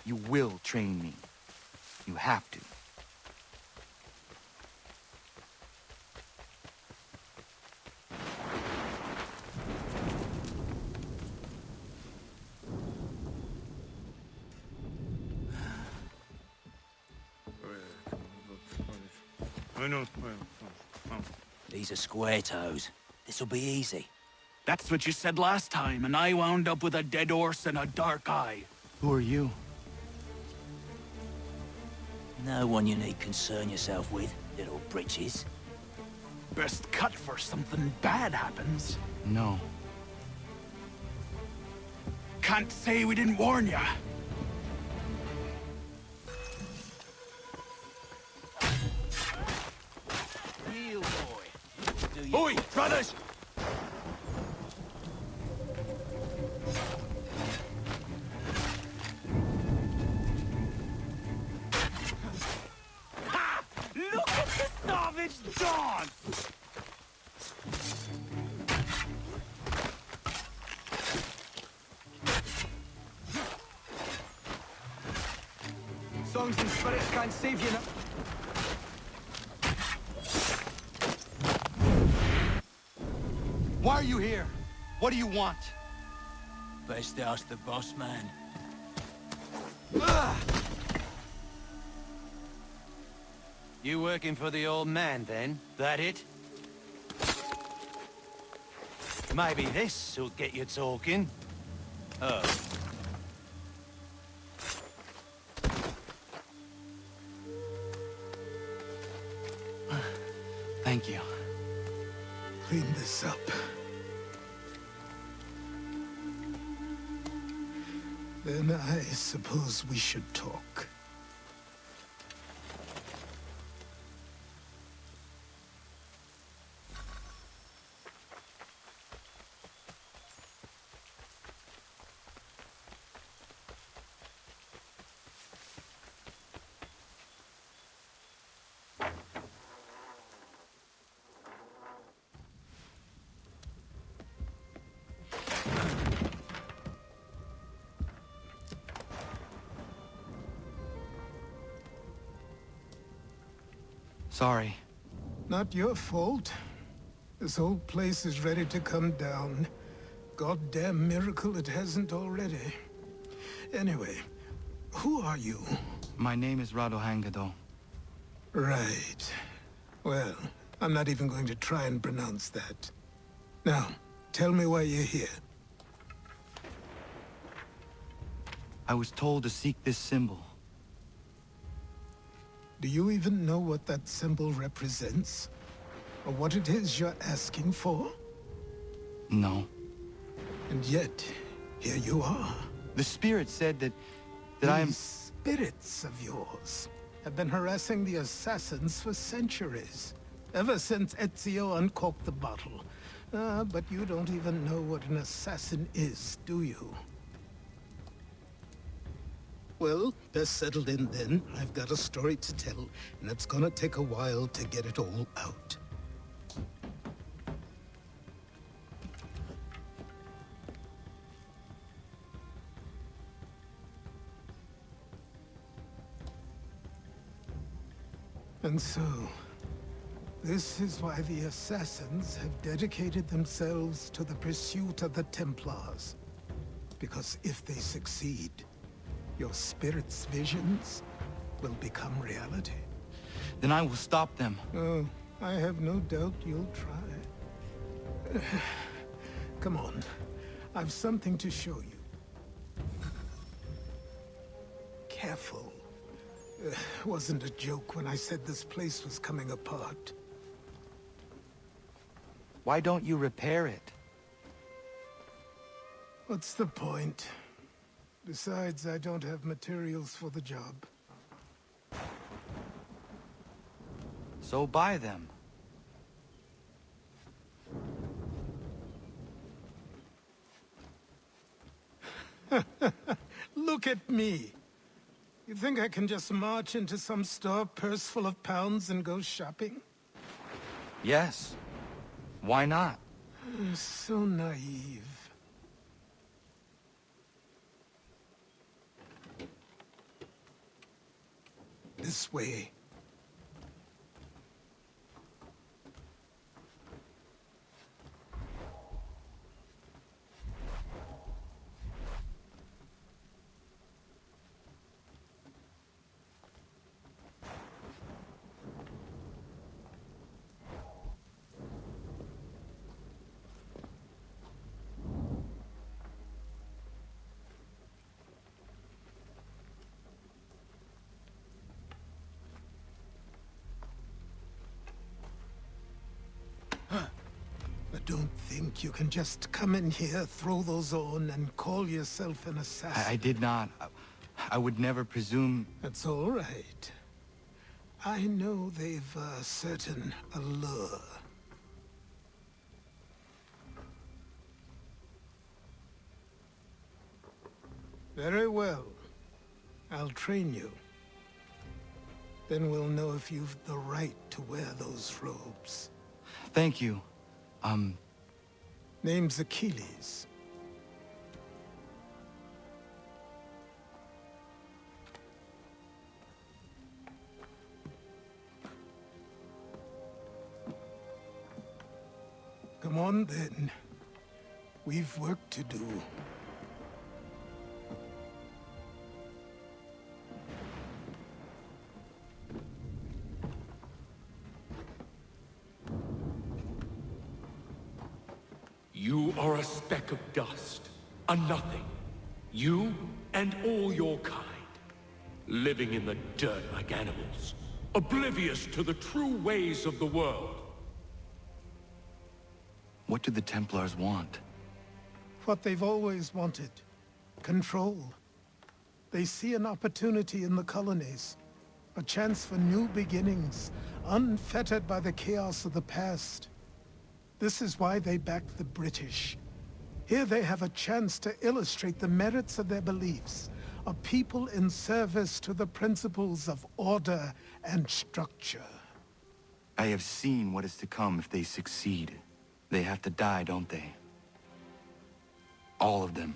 You will train me. You have to. These are square toes. This'll be easy. That's what you said last time, and I wound up with a dead horse and a dark eye. Who are you? No one you need concern yourself with, little britches. Best cut for something bad happens. No. Can't say we didn't warn ya. Heel boy. Oi, brothers! Ha! Look at the savage dance! Songs and spirits can't save you now. Why are you here? What do you want? Best ask the boss man. You working for the old man, then? That it? Maybe this'll get you talking. Oh. Thank you. Clean this up. Then I suppose we should talk. Sorry. Not your fault. This whole place is ready to come down. Goddamn miracle it hasn't already. Anyway, who are you? My name is Radohangado. Right. Well, I'm not even going to try and pronounce that. Now, tell me why you're here. I was told to seek this symbol. Do you even know what that symbol represents? Or what it is you're asking for? No. And yet, here you are. The spirit said that I am... These spirits of yours have been harassing the assassins for centuries. Ever since Ezio uncorked the bottle. But you don't even know what an assassin is, do you? Well, best settled in then. I've got a story to tell, and it's gonna take a while to get it all out. And so, this is why the Assassins have dedicated themselves to the pursuit of the Templars. Because if they succeed, your spirit's visions will become reality. Then I will stop them. Oh, I have no doubt you'll try. Come on, I've something to show you. Careful. Wasn't a joke when I said this place was coming apart. Why don't you repair it? What's the point? Besides, I don't have materials for the job. So buy them. Look at me! You think I can just march into some store, purse full of pounds, and go shopping? Yes. Why not? So naive. This way. But don't think you can just come in here, throw those on, and call yourself an assassin. I did not. I would never presume... That's all right. I know they've a certain allure. Very well. I'll train you. Then we'll know if you've the right to wear those robes. Thank you. Name's Achilles. Come on, then. We've work to do. You are a speck of dust, a nothing. You and all your kind, living in the dirt like animals, oblivious to the true ways of the world. What do the Templars want? What they've always wanted. Control. They see an opportunity in the colonies. A chance for new beginnings, unfettered by the chaos of the past. This is why they back the British. Here they have a chance to illustrate the merits of their beliefs. A people in service to the principles of order and structure. I have seen what is to come if they succeed. They have to die, don't they? All of them.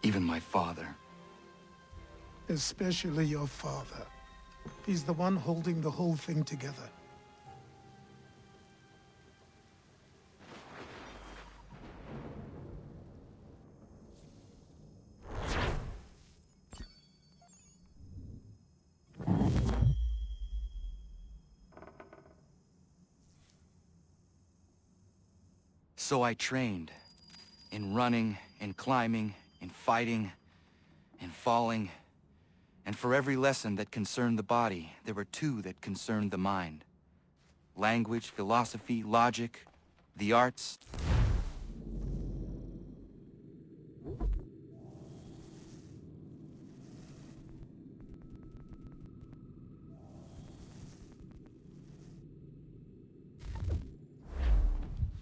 Even my father. Especially your father. He's the one holding the whole thing together. So I trained. In running, in climbing, in fighting, in falling. And for every lesson that concerned the body, there were two that concerned the mind. Language, philosophy, logic, the arts.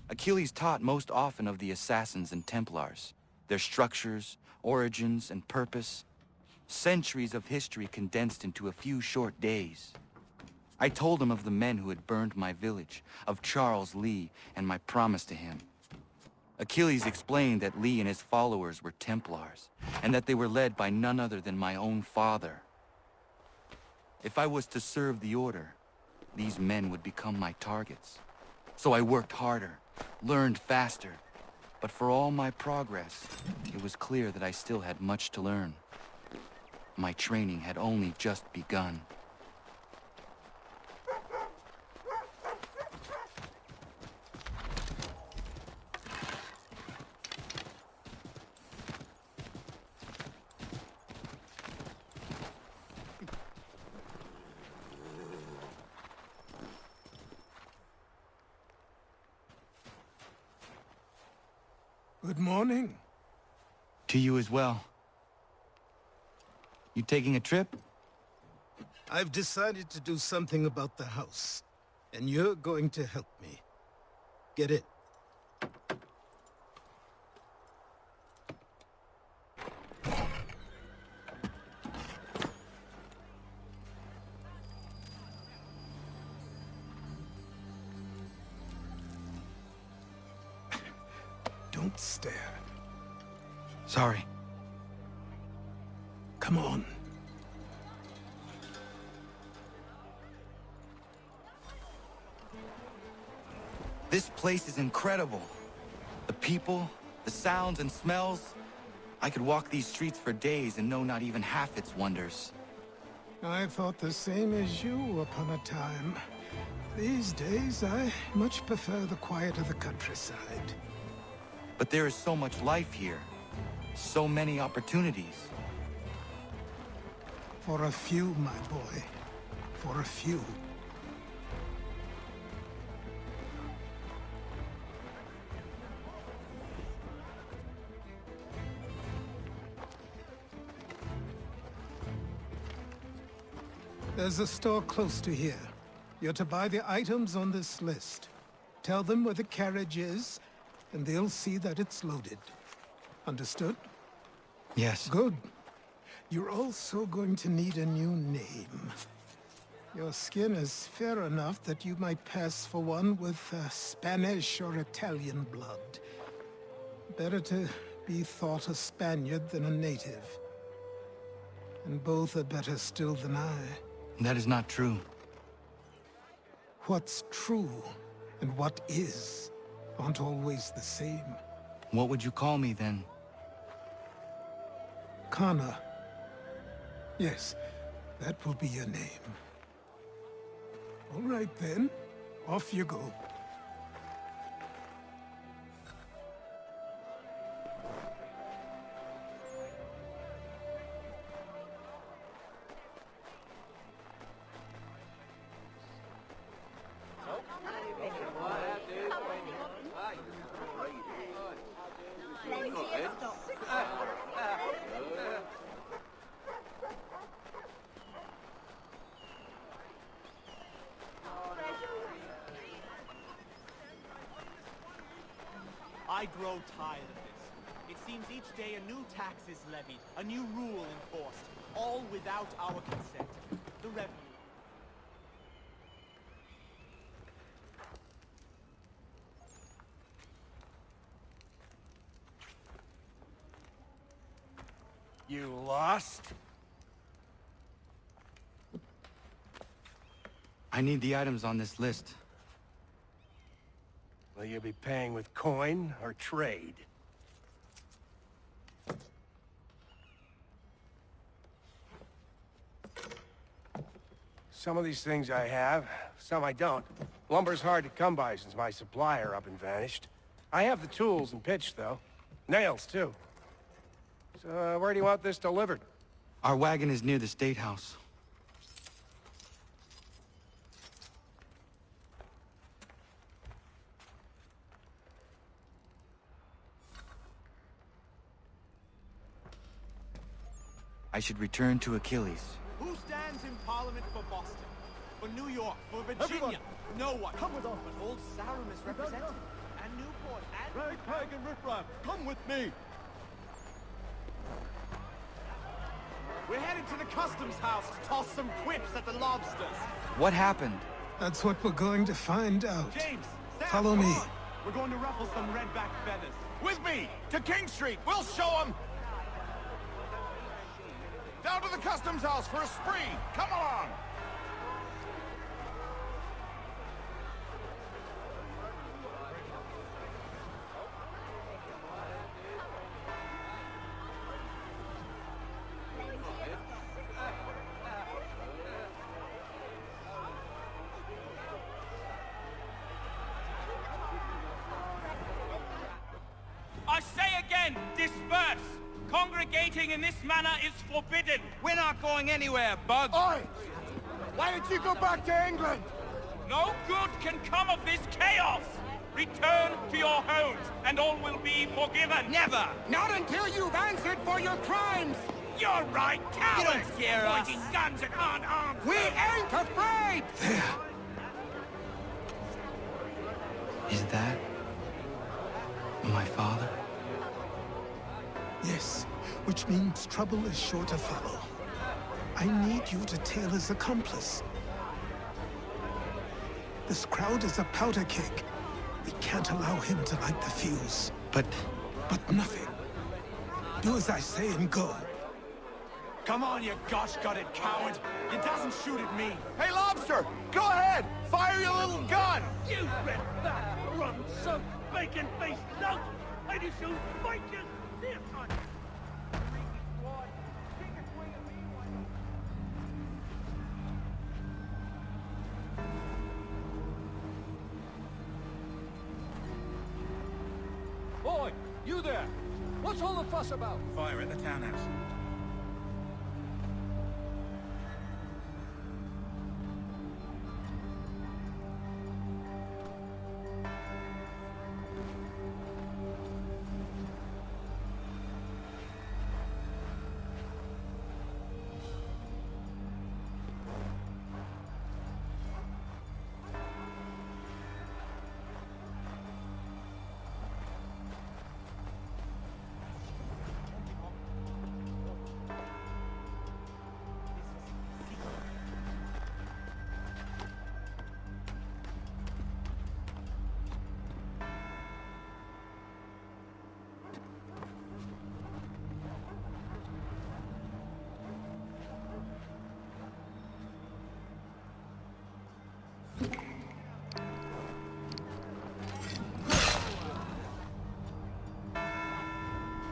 Achilles taught most often of the Assassins and Templars, their structures, origins, and purpose. Centuries of history condensed into a few short days. I told him of the men who had burned my village, of Charles Lee and my promise to him. Achilles explained that Lee and his followers were Templars, and that they were led by none other than my own father. If I was to serve the Order, these men would become my targets. So I worked harder, learned faster, but for all my progress, it was clear that I still had much to learn. My training had only just begun. Good morning. To you as well. You taking a trip? I've decided to do something about the house, and you're going to help me. Get it? Don't stare. Sorry. Come on. This place is incredible. The people, the sounds and smells. I could walk these streets for days and know not even half its wonders. I thought the same as you upon a time. These days, I much prefer the quiet of the countryside. But there is so much life here. So many opportunities. For a few, my boy. For a few. There's a store close to here. You're to buy the items on this list. Tell them where the carriage is, and they'll see that it's loaded. Understood? Yes. Good. You're also going to need a new name. Your skin is fair enough that you might pass for one with Spanish or Italian blood. Better to be thought a Spaniard than a native. And both are better still than I. That is not true. What's true and what is aren't always the same. What would you call me then? Kana. Yes, that will be your name. All right then, off you go. I grow tired of this. It seems each day a new tax is levied, a new rule enforced, all without our consent. The revenue. You lost? I need the items on this list. Will you be paying with coin or trade? Some of these things I have, some I don't. Lumber's hard to come by since my supplier up and vanished. I have the tools and pitch, though. Nails, too. So, where do you want this delivered? Our wagon is near the State House. I should return to Achilles. Who stands in Parliament for Boston? For New York? For Virginia? No one. Come with us. But old Sarum is represented. And Newport and... Ragtag and riffraff, come with me! We're headed to the customs house to toss some quips at the lobsters. What happened? That's what we're going to find out. James, Sam, Follow come me. on. We're going to ruffle some redback feathers. With me! To King Street! We'll show them! Down to the customs house for a spree! Come along! I say again, disperse! Congregating in this manner is forbidden! We're not going anywhere, Bug! Oi! Why did you go back to England? No good can come of this chaos! Return to your homes, and all will be forgiven! Never! Not until you've answered for your crimes! You're right, cowards! You don't scare us. Pointing guns and unarmed! We ain't afraid! There. Is that my father? Yes, which means trouble is sure to follow. I need you to tail his accomplice. This crowd is a powder keg. We can't allow him to light the fuse. But but nothing. Do as I say and go. Come on, you gosh-gutted coward! You doesn't shoot at me! Hey, Lobster! Go ahead! Fire your little gun! You red fat, run, some bacon-faced lout! I just shall fight you this time! Boy, you there! What's all the fuss about? Fire at the townhouse.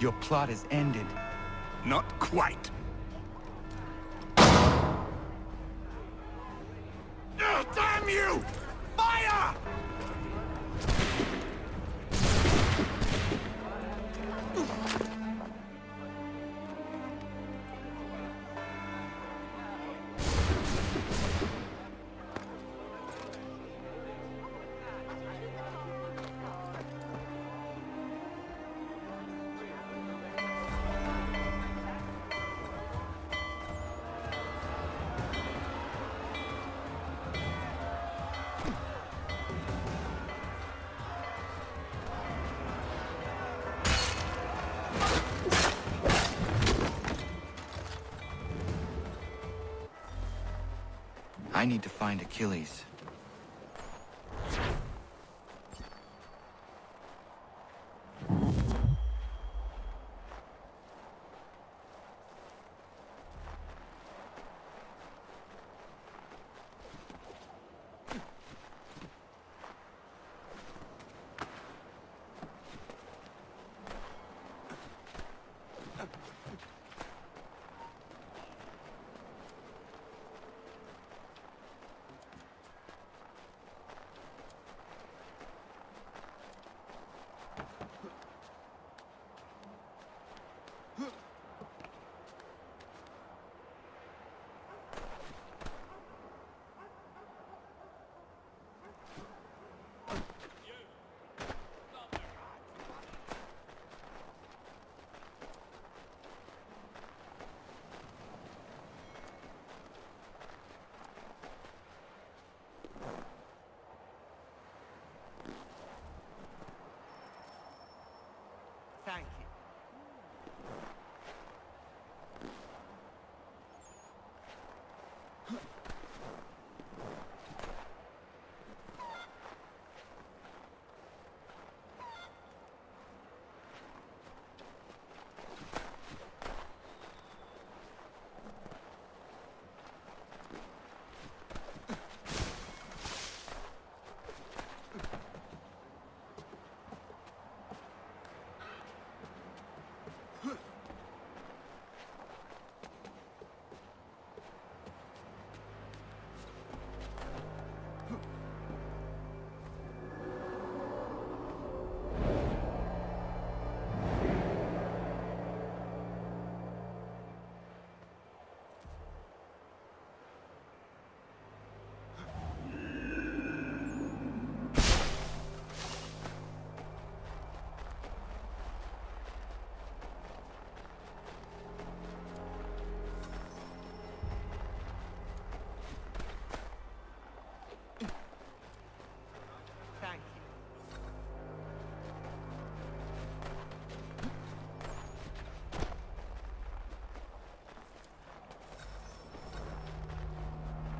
Your plot is ended. Not quite. Damn you! Fire! I need to find Achilles. Thank you. Thank you.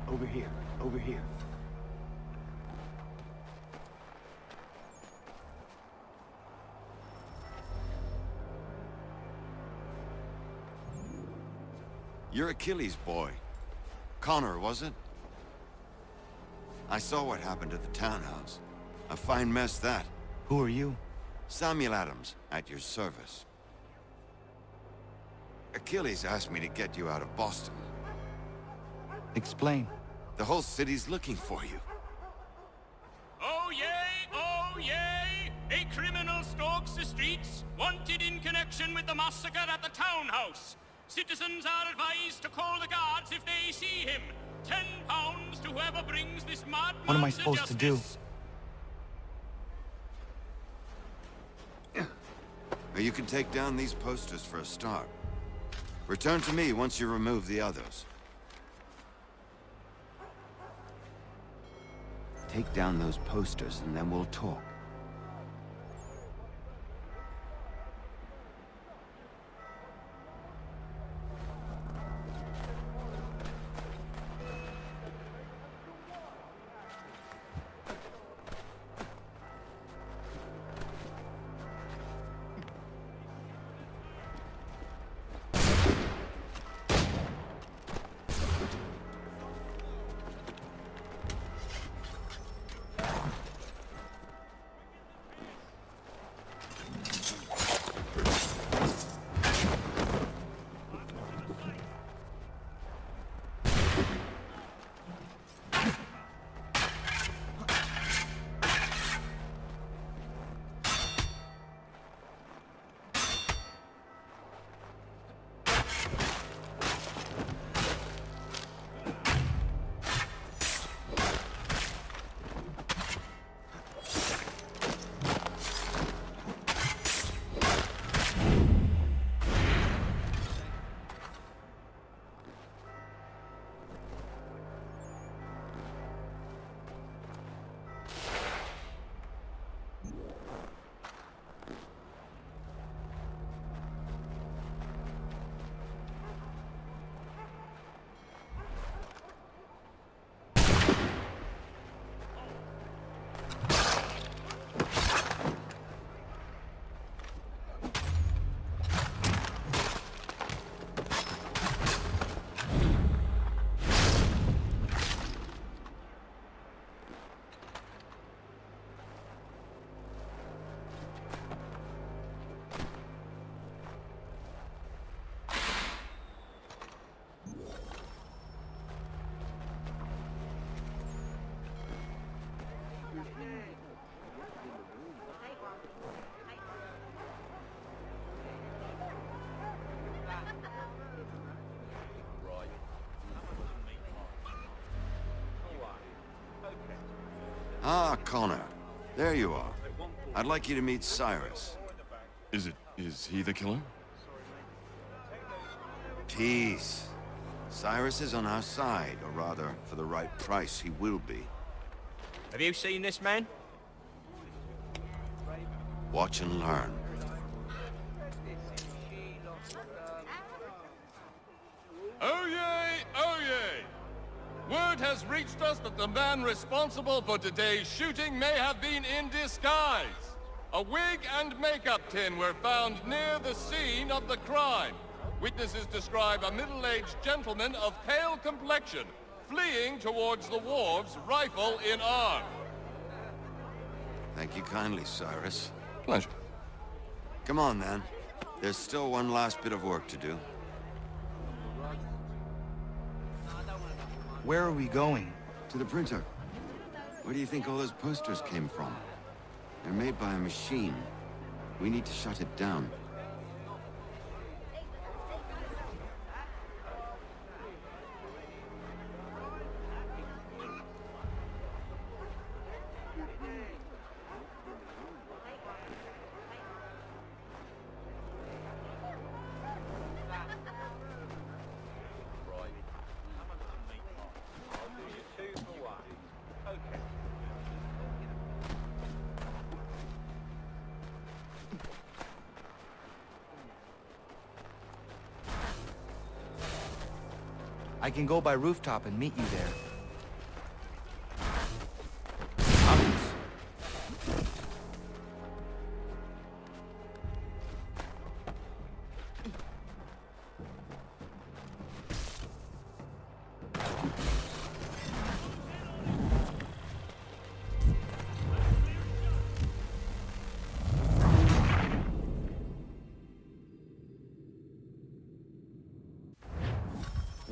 Over here, over here. You're Achilles' boy. Connor, was it? I saw what happened at the townhouse. A fine mess, that. Who are you? Samuel Adams, at your service. Achilles asked me to get you out of Boston. Explain. The whole city's looking for you. Oh yay! Oh yay! A criminal stalks the streets, wanted in connection with the massacre at the townhouse. Citizens are advised to call the guards if they see him. £10 to whoever brings this madman What am I supposed to do? You can take down these posters for a start. Return to me once you remove the others. Take down those posters and then we'll talk. Ah, Connor. There you are. I'd like you to meet Cyrus. Is he the killer? Peace. Cyrus is on our side, or rather, for the right price, he will be. Have you seen this man? Watch and learn. Oh yay! Oh yay! Word has reached us that the man responsible for today's shooting may have been in disguise. A wig and makeup tin were found near the scene of the crime. Witnesses describe a middle-aged gentleman of pale complexion fleeing towards the wharves, rifle in arm. Thank you kindly, Cyrus. Pleasure. Come on, then. There's still one last bit of work to do. Where are we going? To the printer. Where do you think all those posters came from? They're made by a machine. We need to shut it down. I can go by rooftop and meet you there. Alex.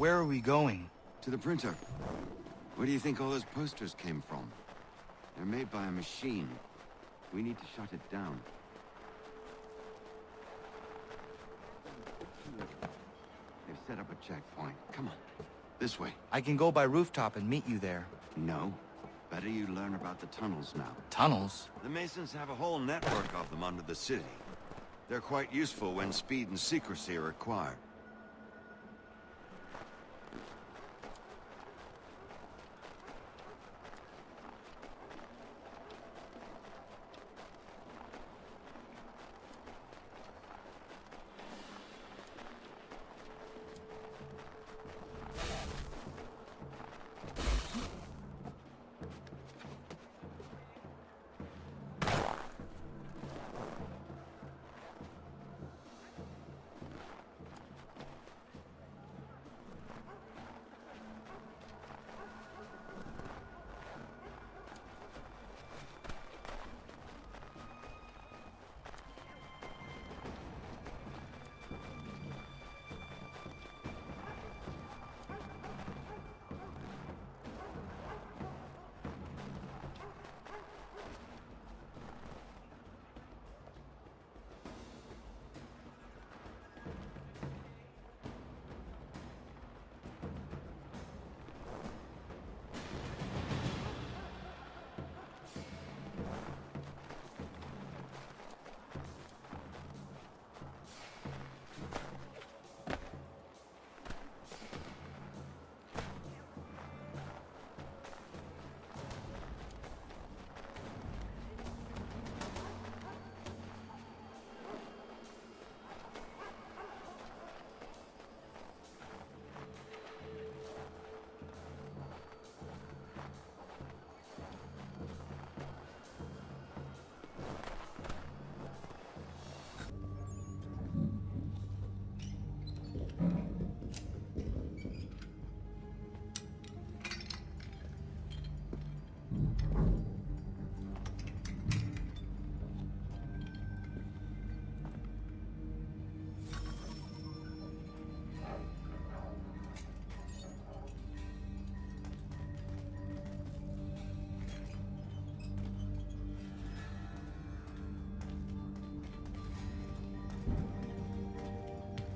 Where are we going? To the printer. Where do you think all those posters came from? They're made by a machine. We need to shut it down. They've set up a checkpoint. Come on. This way. I can go by rooftop and meet you there. No. Better you learn about the tunnels now. Tunnels? The Masons have a whole network of them under the city. They're quite useful when speed and secrecy are required.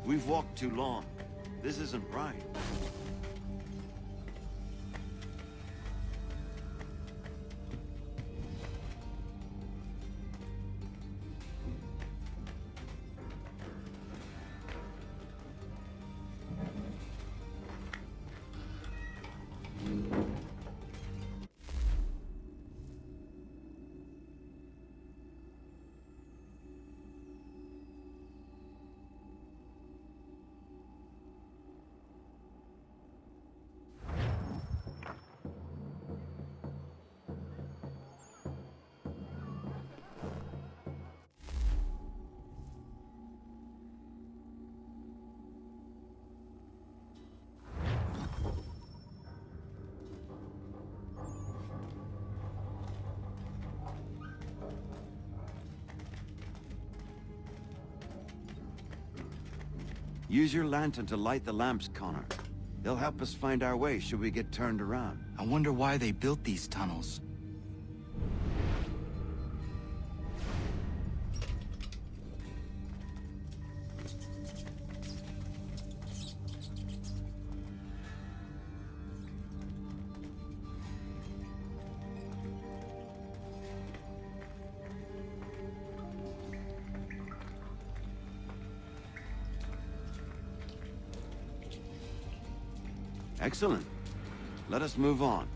We've walked too long. This isn't right. Use your lantern to light the lamps, Connor. They'll help us find our way should we get turned around. I wonder why they built these tunnels. Excellent. Let us move on.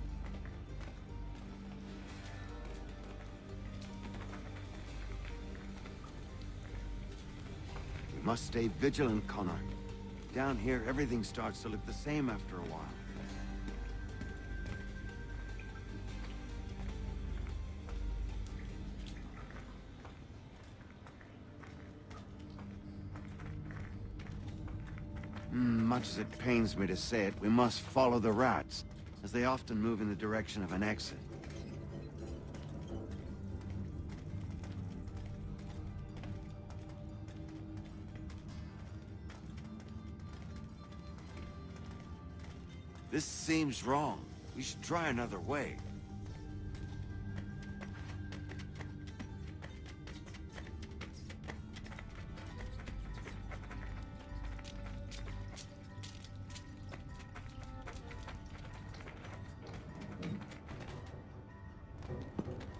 We must stay vigilant, Connor. Down here, everything starts to look the same after a while. Much as it pains me to say it, we must follow the rats, as they often move in the direction of an exit. This seems wrong. We should try another way.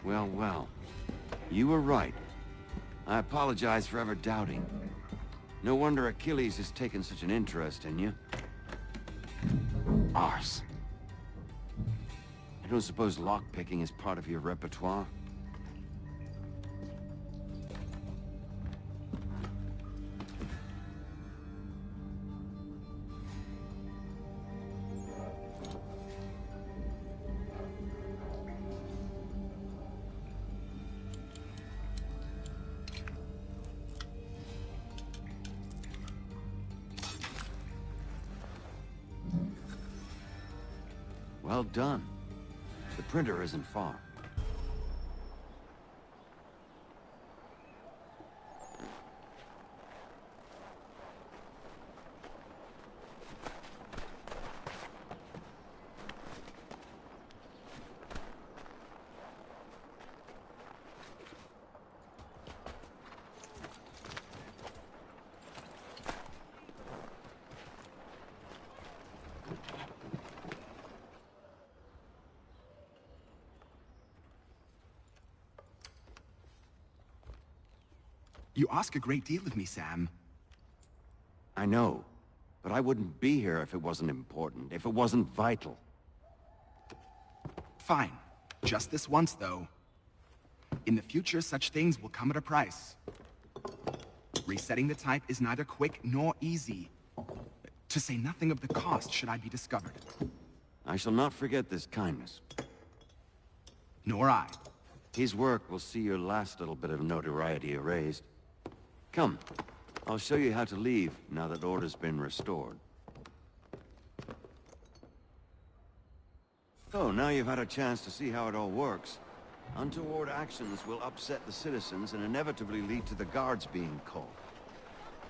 Well, well. You were right. I apologize for ever doubting. No wonder Achilles has taken such an interest in you. Arse. I don't suppose lockpicking is part of your repertoire? Well done. The printer isn't far. You ask a great deal of me, Sam. I know, but I wouldn't be here if it wasn't important, if it wasn't vital. Fine. Just this once, though. In the future, such things will come at a price. Resetting the type is neither quick nor easy. To say nothing of the cost should I be discovered. I shall not forget this kindness. Nor I. His work will see your last little bit of notoriety erased. Come, I'll show you how to leave now that order's been restored. So, now you've had a chance to see how it all works. Untoward actions will upset the citizens and inevitably lead to the guards being called.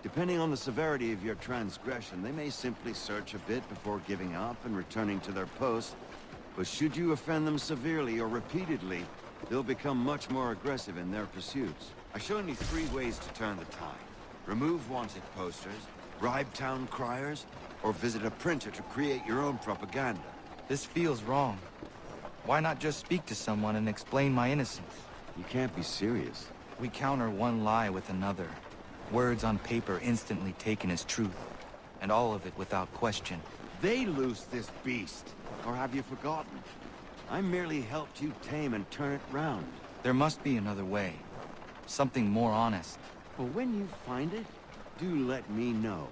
Depending on the severity of your transgression, they may simply search a bit before giving up and returning to their post. But should you offend them severely or repeatedly, they'll become much more aggressive in their pursuits. I've shown you 3 ways to turn the tide. Remove wanted posters, bribe town criers, or visit a printer to create your own propaganda. This feels wrong. Why not just speak to someone and explain my innocence? You can't be serious. We counter one lie with another. Words on paper instantly taken as truth. And all of it without question. They loose this beast. Or have you forgotten? I merely helped you tame and turn it round. There must be another way. Something more honest. Well, when you find it, do let me know.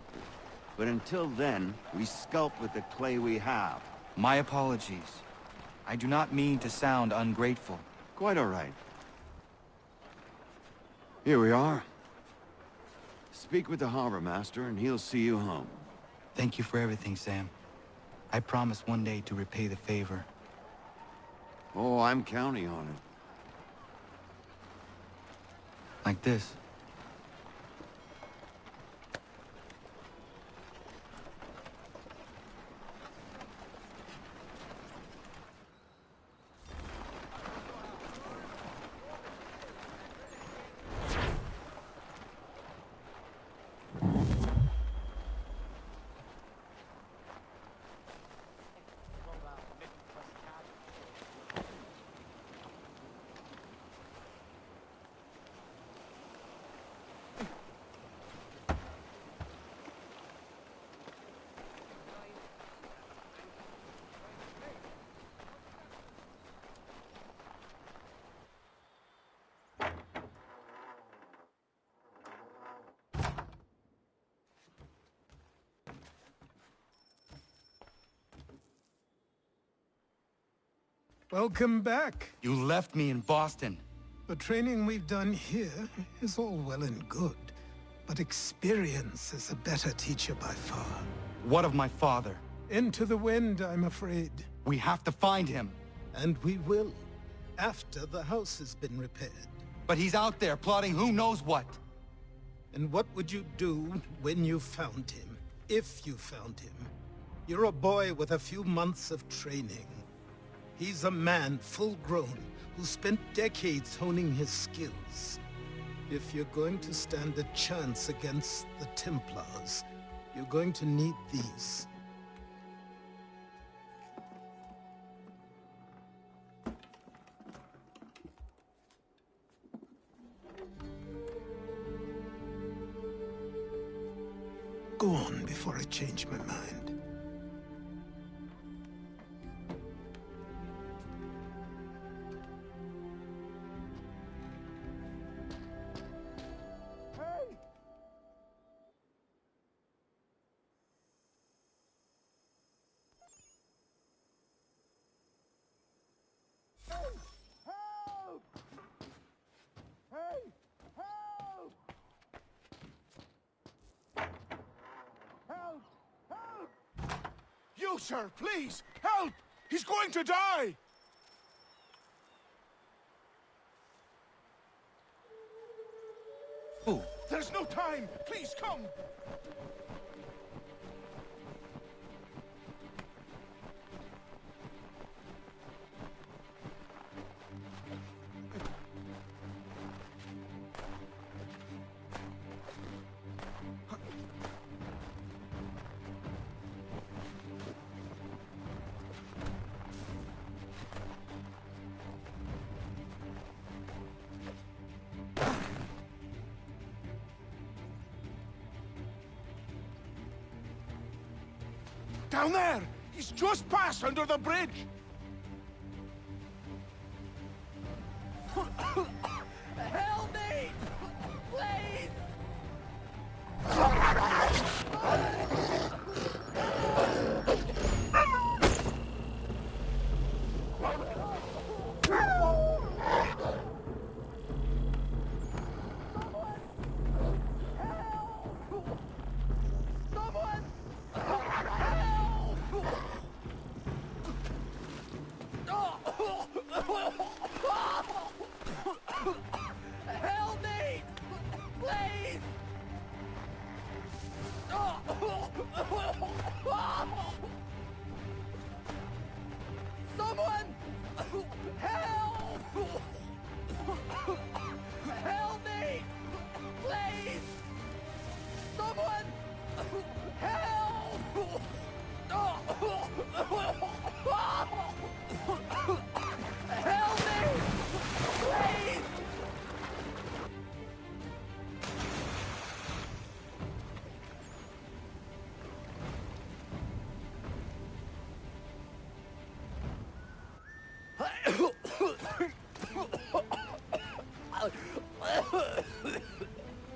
But until then, we sculpt with the clay we have. My apologies. I do not mean to sound ungrateful. Quite all right. Here we are. Speak with the harbor master and he'll see you home. Thank you for everything, Sam. I promise one day to repay the favor. Oh, I'm counting on it. Like this. Welcome back. You left me in Boston. The training we've done here is all well and good, but experience is a better teacher by far. What of my father? Into the wind, I'm afraid. We have to find him. And we will, after the house has been repaired. But he's out there plotting who knows what. And what would you do when you found him? If you found him? You're a boy with a few months of training. He's a man full grown who spent decades honing his skills. If you're going to stand a chance against the Templars, you're going to need these. Go on before I change my mind. You, sir, please! Help! He's going to die! Who? There's no time! Please, come! Down there! He's just passed under the bridge! Help me! Please! Help me! Please! Someone! Help! Help me! Please! Someone! Help! Help me! Please!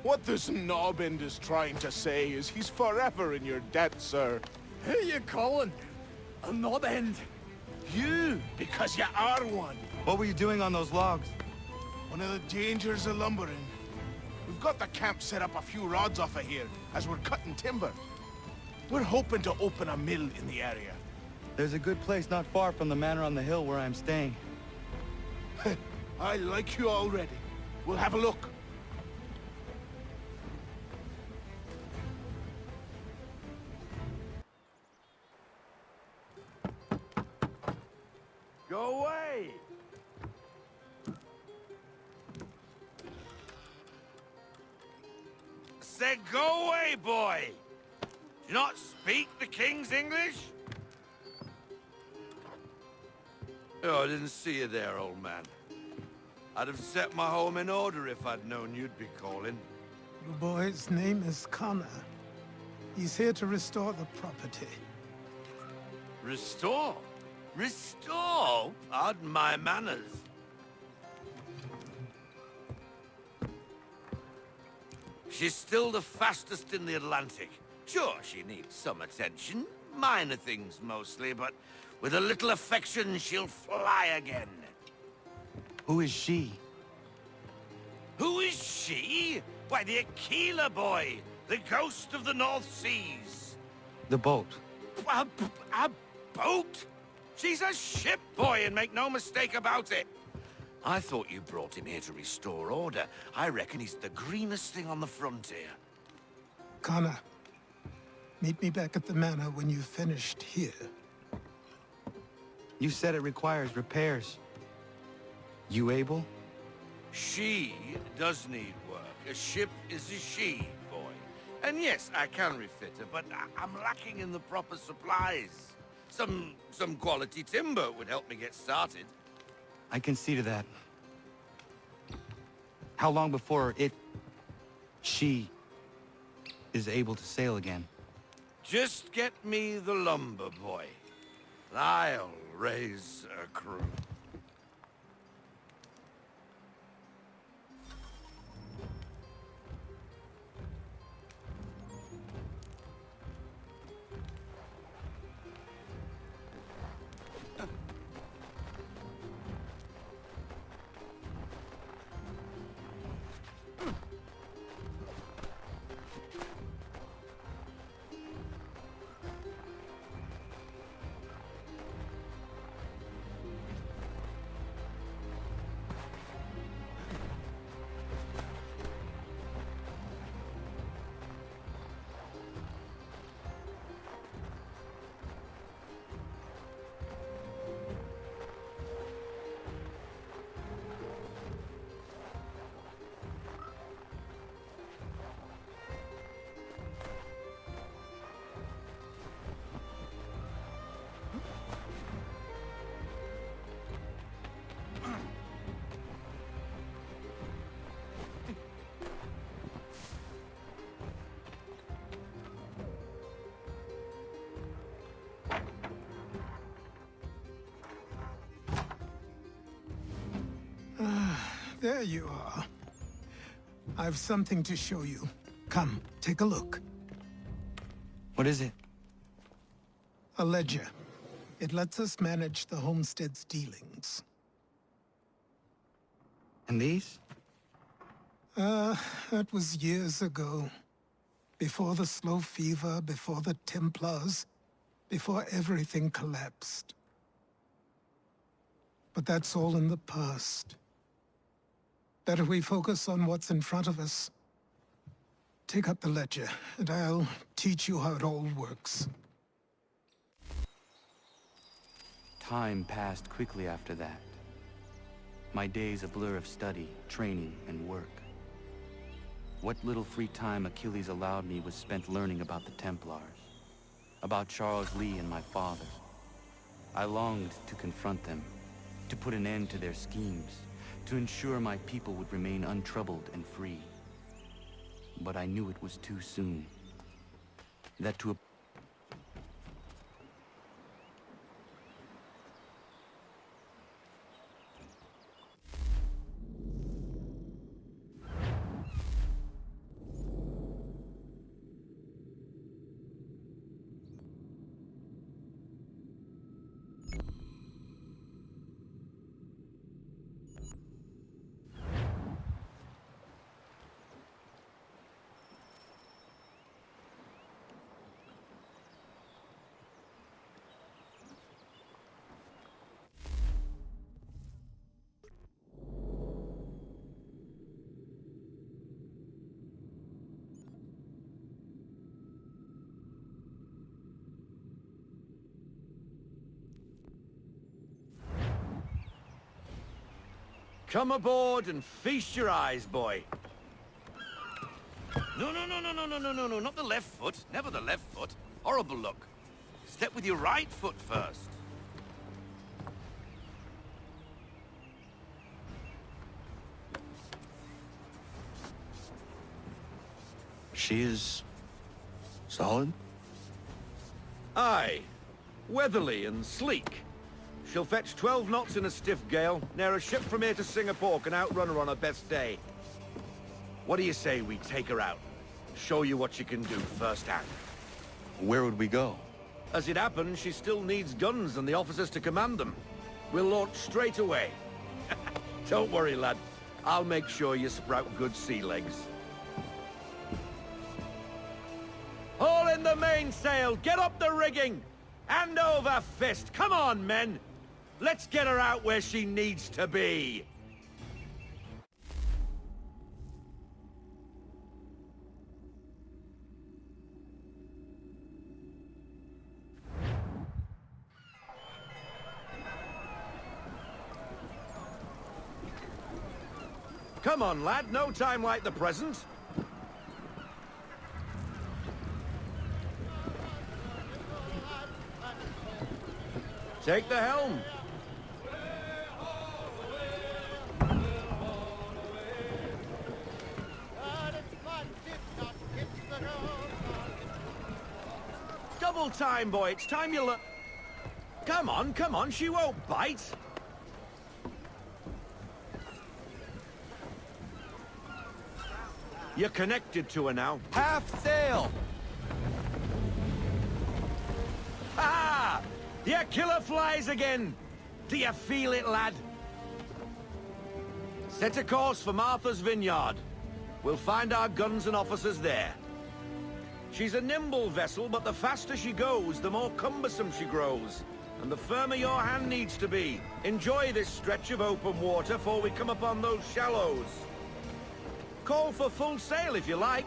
What this knobbend is trying to say is he's forever in your debt, sir. Who you calling? A knob end? You, because you are one. What were you doing on those logs? One of the dangers of lumbering. We've got the camp set up a few rods off of here, as we're cutting timber. We're hoping to open a mill in the area. There's a good place not far from the manor on the hill where I'm staying. I like you already. We'll have a look. Go away! Said go away, boy! Do you not speak the King's English? Oh, I didn't see you there, old man. I'd have set my home in order if I'd known you'd be calling. The boy's name is Connor. He's here to restore the property. Restore? Restore? Pardon my manners. She's still the fastest in the Atlantic. Sure, she needs some attention. Minor things mostly, but with a little affection, she'll fly again. Who is she? Who is she? Why, the Aquila boy, the ghost of the North Seas. The boat. A boat? She's a ship boy, and make no mistake about it. I thought you brought him here to restore order. I reckon he's the greenest thing on the frontier. Connor, Meet me back at the manor when you've finished here. You said it requires repairs. You able? She does need work. A ship is a she, boy. And yes, I can refit her, but I'm lacking in the proper supplies. Some quality timber would help me get started. I can see to that. How long before she is able to sail again? Just get me the lumber, boy. I'll raise a crew. There you are. I've something to show you. Come, take a look. What is it? A ledger. It lets us manage the homestead's dealings. And these? That was years ago. Before the slow fever, before the Templars, before everything collapsed. But that's all in the past. Better we focus on what's in front of us. Take up the ledger, and I'll teach you how it all works. Time passed quickly after that. My days a blur of study, training, and work. What little free time Achilles allowed me was spent learning about the Templars, about Charles Lee and my father. I longed to confront them, to put an end to their schemes, to ensure my people would remain untroubled and free. But I knew it was too soon. That to Come aboard and feast your eyes, boy. No, not the left foot. Never the left foot. Horrible look. Step with your right foot first. She is solid? Aye. Weatherly and sleek. She'll fetch 12 knots in a stiff gale. Ne'er a ship from here to Singapore can outrun her on her best day. What do you say we take her out? Show you what she can do firsthand. Where would we go? As it happens, she still needs guns and the officers to command them. We'll launch straight away. Don't worry, lad. I'll make sure you sprout good sea legs. Haul in the mainsail! Get up the rigging! Hand over fist! Come on, men! Let's get her out where she needs to be! Come on, lad, no time like the present. Take the helm. Double time, boy. It's time you learn. Come on, she won't bite. You're connected to her now. Half sail! Ah! Your killer flies again! Do you feel it, lad? Set a course for Martha's Vineyard. We'll find our guns and officers there. She's a nimble vessel, but the faster she goes, the more cumbersome she grows. And the firmer your hand needs to be. Enjoy this stretch of open water before we come upon those shallows. Call for full sail if you like.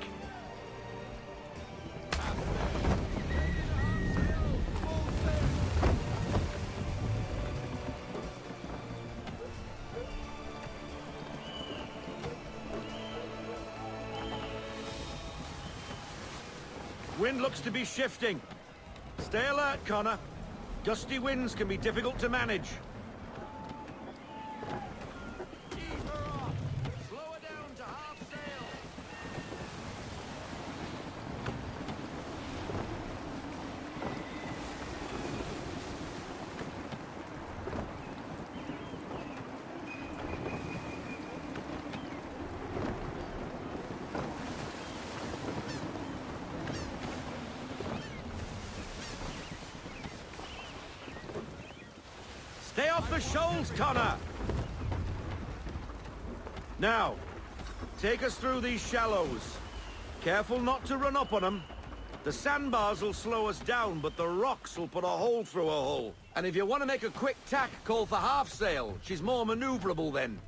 Wind looks to be shifting. Stay alert, Connor. Gusty winds can be difficult to manage. Slow her down to half sail. Stay off the shoals, Connor! Now, take us through these shallows. Careful not to run up on them. The sandbars will slow us down, but the rocks will put a hole through a hull. And if you want to make a quick tack, call for half sail. She's more maneuverable then.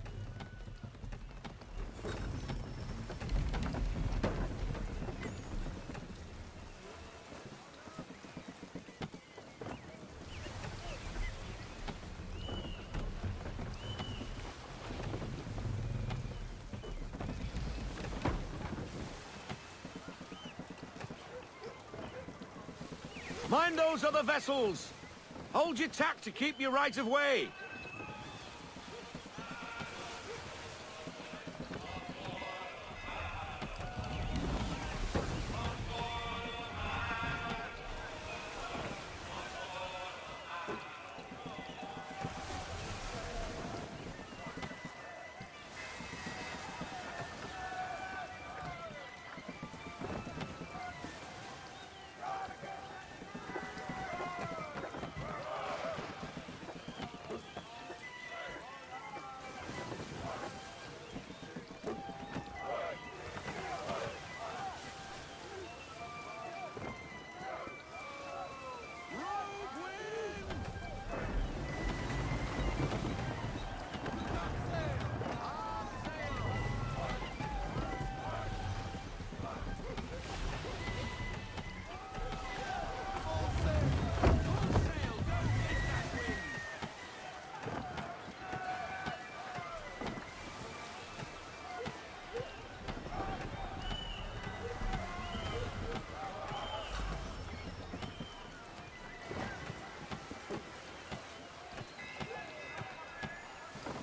Mind those other vessels! Hold your tack to keep your right of way!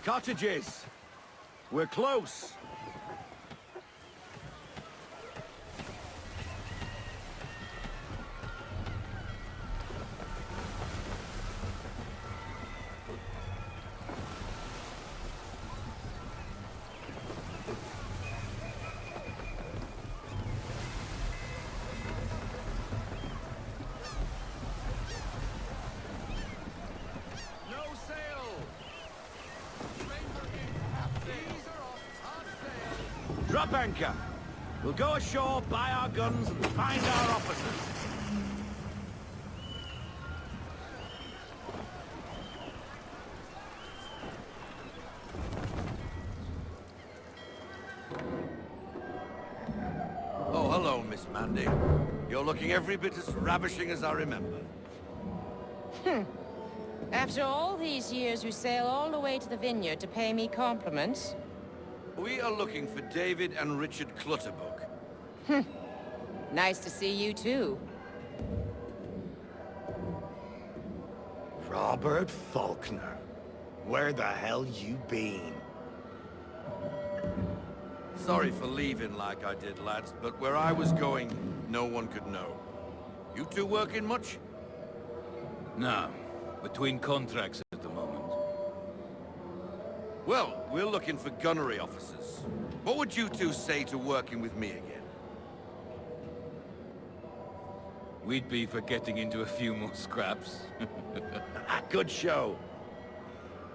Cottages! We're close! Drop anchor. We'll go ashore, buy our guns, and find our officers. Oh, hello, Miss Mandy. You're looking every bit as ravishing as I remember. After all these years, you sail all the way to the vineyard to pay me compliments? We are looking for David and Richard Clutterbuck. Nice to see you too. Robert Faulkner. Where the hell you been? Sorry for leaving like I did, lads, but where I was going, no one could know. You two working much? No. Between contracts at the moment. Well, we're looking for gunnery officers. What would you two say to working with me again? We'd be for getting into a few more scraps. Good show.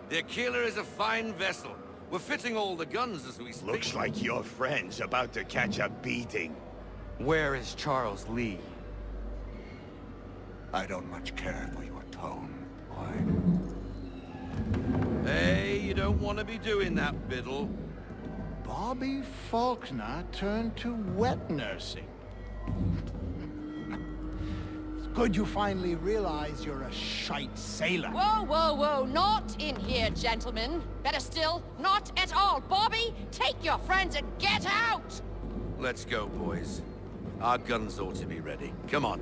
The Aquila is a fine vessel. We're fitting all the guns as we speak. Looks like your friend's about to catch a beating. Where is Charles Lee? I don't much care for your tone, boy. Hey, you don't want to be doing that, Biddle. Bobby Faulkner turned to wet nursing. It's good you finally realize you're a shite sailor. Whoa, whoa, whoa, not in here, gentlemen. Better still, not at all. Bobby, take your friends and get out! Let's go, boys. Our guns ought to be ready. Come on.